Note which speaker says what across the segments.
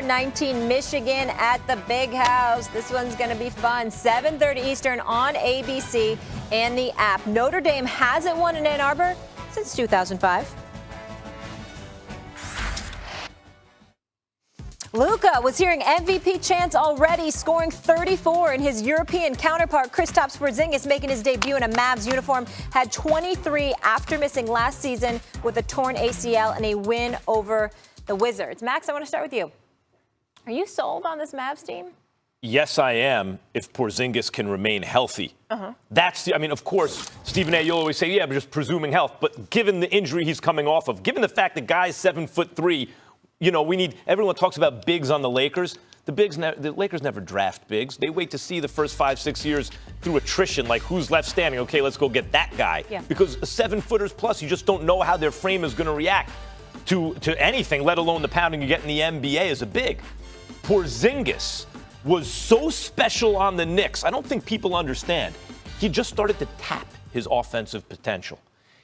Speaker 1: 2019 Michigan at the Big House. This one's going to be fun. 7:30 Eastern on ABC and the app. Notre Dame hasn't won in Ann Arbor since 2005. Luka was hearing MVP chants already, scoring 34, and his European counterpart Kristaps Porzingis, making his debut in a Mavs uniform, had 23 after missing last season with a torn ACL and a win over the Wizards. Max, I want to start with you. Are you sold on this Mavs team?
Speaker 2: Yes, I am, if Porzingis can remain healthy. Of course, Stephen A., you'll always say, yeah, but just presuming health. But given the injury he's coming off of, given the fact that guy's 7'3", everyone talks about bigs on the Lakers. The Lakers never draft bigs. They wait to see the first 5-6 years through attrition, like who's left standing. Okay, let's go get that guy.
Speaker 1: Yeah.
Speaker 2: Because 7-footers plus, you just don't know how their frame is going to react to anything, let alone the pounding you get in the NBA as a big. Porzingis was so special on the Knicks. I don't think people understand. He just started to tap his offensive potential.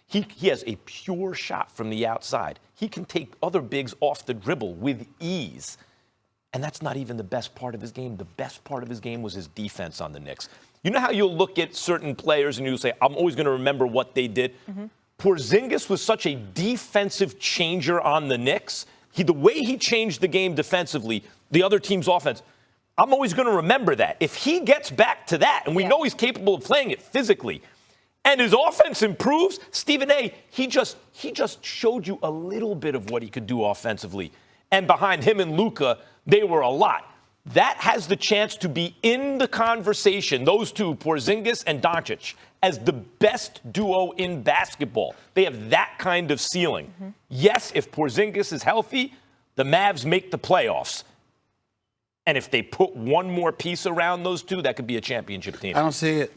Speaker 2: He has a pure shot from the outside. He can take other bigs off the dribble with ease. And that's not even the best part of his game. The best part of his game was his defense on the Knicks. You know how you'll look at certain players and you'll say, I'm always going to remember what they did? Mm-hmm. Porzingis was such a defensive changer on the Knicks. The way he changed the game defensively, the other team's offense, I'm always going to remember that. If he gets back to that, and we know he's capable of playing it physically, and his offense improves, Stephen A., he just showed you a little bit of what he could do offensively. And behind him and Luka, they were a lot. That has the chance to be in the conversation, those two, Porzingis and Doncic, as the best duo in basketball. They have that kind of ceiling. Mm-hmm. Yes, if Porzingis is healthy, the Mavs make the playoffs. And if they put one more piece around those two, that could be a championship team.
Speaker 3: I don't see it.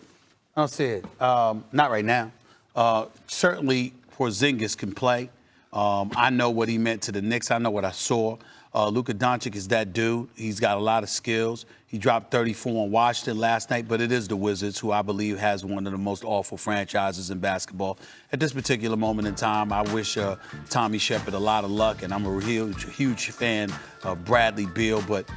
Speaker 3: Not right now. Certainly, Porzingis can play. I know what he meant to the Knicks. I know what I saw. Luka Doncic is that dude. He's got a lot of skills. He dropped 34 on Washington last night, but it is the Wizards, who I believe has one of the most awful franchises in basketball. At this particular moment in time, I wish Tommy Shepard a lot of luck, and I'm a huge fan of Bradley Beal, but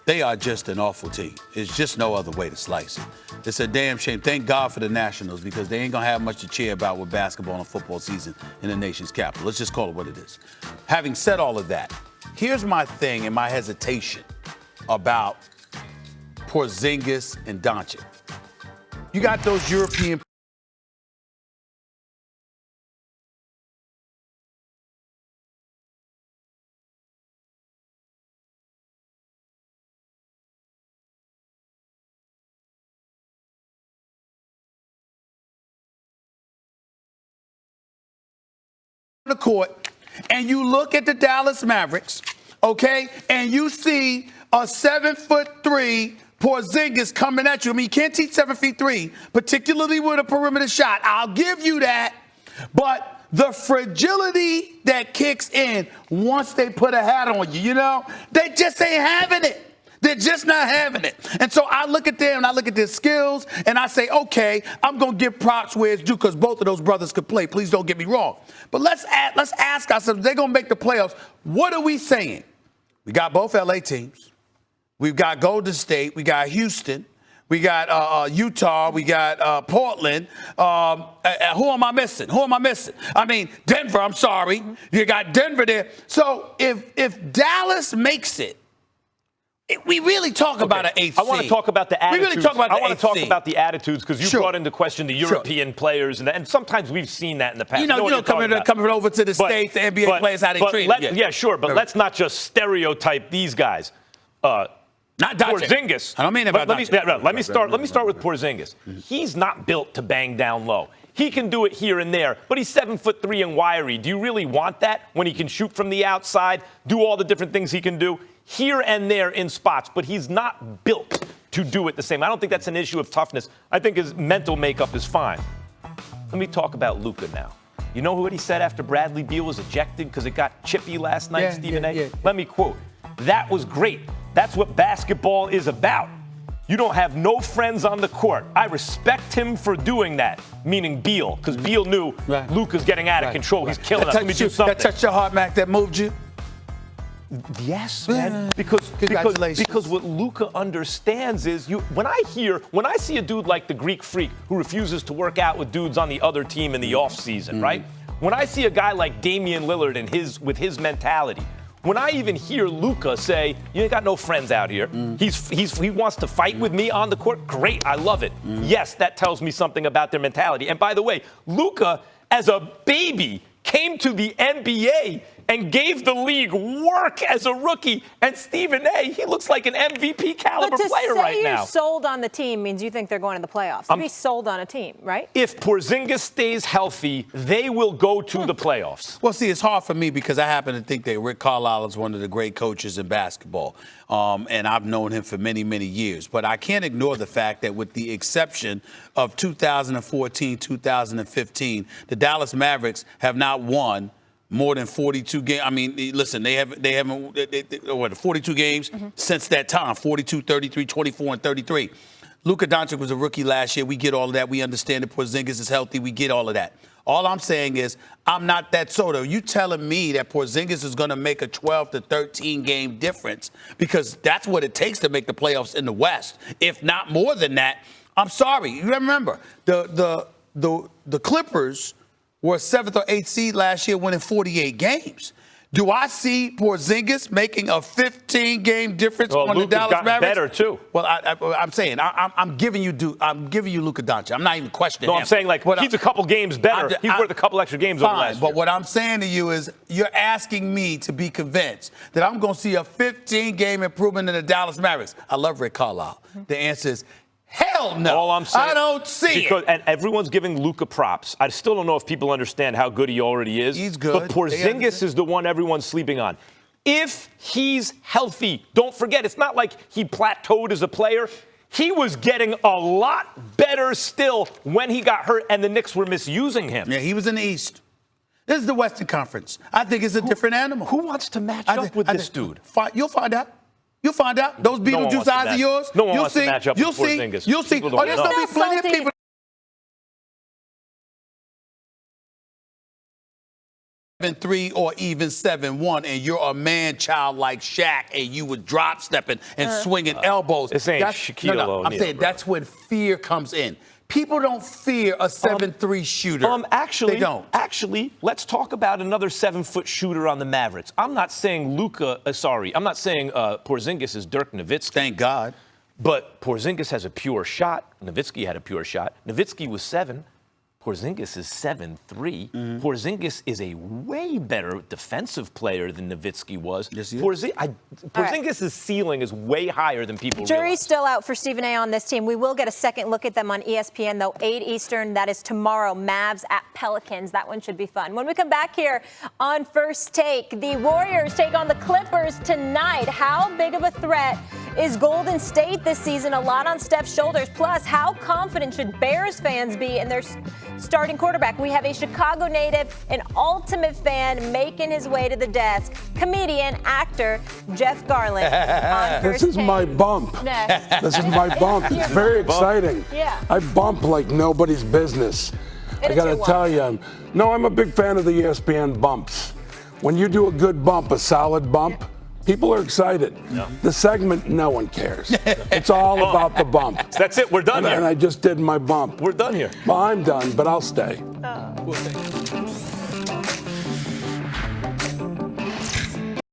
Speaker 3: they are just an awful team. It's just no other way to slice it. It's a damn shame. Thank God for the Nationals, because they ain't going to have much to cheer about with basketball and football season in the nation's capital. Let's just call it what it is. Having said all of that, here's my thing and my hesitation about Porzingis and Doncic. You got those European the court, and you look at the Dallas Mavericks, okay, and you see a 7'3" Porzingis coming at you. I mean, you can't teach 7'3", particularly with a perimeter shot. I'll give you that. But the fragility that kicks in once they put a hat on you, they just ain't having it. They're just not having it. And so I look at them and I look at their skills and I say, okay, I'm going to give props where it's due, because both of those brothers could play. Please don't get me wrong. But let's ask ourselves, they're going to make the playoffs. What are we saying? We got both LA teams. We've got Golden State. We got Houston. We got Utah. We got Portland. Who am I missing? I mean, Denver, I'm sorry. You got Denver there. So if Dallas makes it, we really talk about an eighth seed.
Speaker 2: I want to talk about the attitudes.
Speaker 3: We really talk about the
Speaker 2: I want to talk about the attitudes, because you brought into question the European players, and sometimes we've seen that in the past.
Speaker 3: Coming over to the States, the NBA players, how they treat them.
Speaker 2: Yeah, sure, but let's not just stereotype these guys.
Speaker 3: Not
Speaker 2: Porzingis.
Speaker 3: I don't mean about
Speaker 2: Let me start with Porzingis. He's not built to bang down low. He can do it here and there, but he's 7'3" and wiry. Do you really want that when he can shoot from the outside, do all the different things he can do? Here and there in spots, but he's not built to do it the same. I don't think that's an issue of toughness. I think his mental makeup is fine. Let me talk about Luka now. You know what he said after Bradley Beal was ejected because it got chippy last night, Stephen A? Yeah. Let me quote. That was great. That's what basketball is about. You don't have no friends on the court. I respect him for doing that, meaning Beal, because Beal knew Luka's getting out of control. He's killing us. Let me do something.
Speaker 3: That touched your heart, Mac, that moved you?
Speaker 2: Yes, man. Because what Luka understands is when I see a dude like the Greek Freak who refuses to work out with dudes on the other team in the offseason, right? When I see a guy like Damian Lillard with his mentality, when I even hear Luka say, "You ain't got no friends out here," he wants to fight with me on the court. Great, I love it. Yes, that tells me something about their mentality. And by the way, Luka, as a baby, came to the NBA and gave the league work as a rookie. And Stephen A., he looks like an MVP caliber player right now.
Speaker 1: But to say you're sold on the team means you think they're going to the playoffs. To be sold on a team, right?
Speaker 2: If Porzingis stays healthy, they will go to the playoffs.
Speaker 3: Well, see, it's hard for me because I happen to think that Rick Carlisle is one of the great coaches in basketball. And I've known him for many, many years. But I can't ignore the fact that with the exception of 2014, 2015, the Dallas Mavericks have not won more than 42 games. I mean, listen, they haven't 42 games since that time, 42, 33, 24, and 33. Luka Doncic was a rookie last year. We get all of that. We understand that Porzingis is healthy. We get all of that. All I'm saying is I'm not that soda. You telling me that Porzingis is going to make a 12 to 13 game difference because that's what it takes to make the playoffs in the West. If not more than that, I'm sorry. You remember the Clippers were a 7th or 8th seed last year, winning 48 games. Do I see Porzingis making a 15-game difference on the Dallas Mavericks?
Speaker 2: Better too.
Speaker 3: Well, I'm saying I'm giving you Luka Doncic. I'm not even questioning him.
Speaker 2: No, I'm saying he's a couple games better. He's worth a couple extra games over last year.
Speaker 3: But what I'm saying to you is you're asking me to be convinced that I'm going to see a 15-game improvement in the Dallas Mavericks. I love Rick Carlisle. The answer is hell no.
Speaker 2: All I'm saying,
Speaker 3: I don't see it.
Speaker 2: And everyone's giving Luka props. I still don't know if people understand how good he already is.
Speaker 3: He's good.
Speaker 2: But Porzingis is the one everyone's sleeping on. If he's healthy, don't forget, it's not like he plateaued as a player. He was getting a lot better still when he got hurt and the Knicks were misusing him.
Speaker 3: Yeah, he was in the East. This is the Western Conference. I think it's a different animal.
Speaker 2: Who wants to match up with this dude?
Speaker 3: You'll find out. You'll find out. Those Beetlejuice eyes of yours.
Speaker 2: No one wants to match up with Porzingis.
Speaker 3: You'll see. Oh, there's going to be plenty of people. 7-3 or even 7-1, and you're a man-child like Shaq, and you were drop stepping and swinging elbows.
Speaker 2: This ain't Shaquille O'Neal.
Speaker 3: I'm saying that's when fear comes in. People don't fear a 7-3 shooter.
Speaker 2: Actually,
Speaker 3: they don't.
Speaker 2: Actually, let's talk about another 7-foot shooter on the Mavericks. I'm not saying Porzingis is Dirk Nowitzki.
Speaker 3: Thank God.
Speaker 2: But Porzingis has a pure shot. Nowitzki had a pure shot. Nowitzki was 7. Porzingis is 7'3". Porzingis is a way better defensive player than Nowitzki was.
Speaker 3: Yes, he is.
Speaker 2: Porzingis' ceiling is way higher than people
Speaker 1: Jury's
Speaker 2: realize.
Speaker 1: still out for Stephen A. on this team. We will get a second look at them on ESPN, though, 8 Eastern. That is tomorrow. Mavs at Pelicans. That one should be fun. When we come back here on First Take, the Warriors take on the Clippers tonight. How big of a threat is Golden State this season? A lot on Steph's shoulders. Plus, how confident should Bears fans be in their starting quarterback? We have a Chicago native, an ultimate fan, making his way to the desk. Comedian, actor, Jeff Garland.
Speaker 4: This is my bump.
Speaker 1: Next.
Speaker 4: This is my bump. It's very exciting.
Speaker 1: Yeah.
Speaker 4: I bump like nobody's business. I got to tell you, I'm a big fan of the ESPN bumps. When you do a good bump, a solid bump, people are excited.
Speaker 2: Yeah.
Speaker 4: The segment, no one cares. It's all about the bump.
Speaker 2: That's it. We're done here.
Speaker 4: And I just did my bump.
Speaker 2: We're done here.
Speaker 4: Well, I'm done, but I'll stay.
Speaker 3: We'll stay.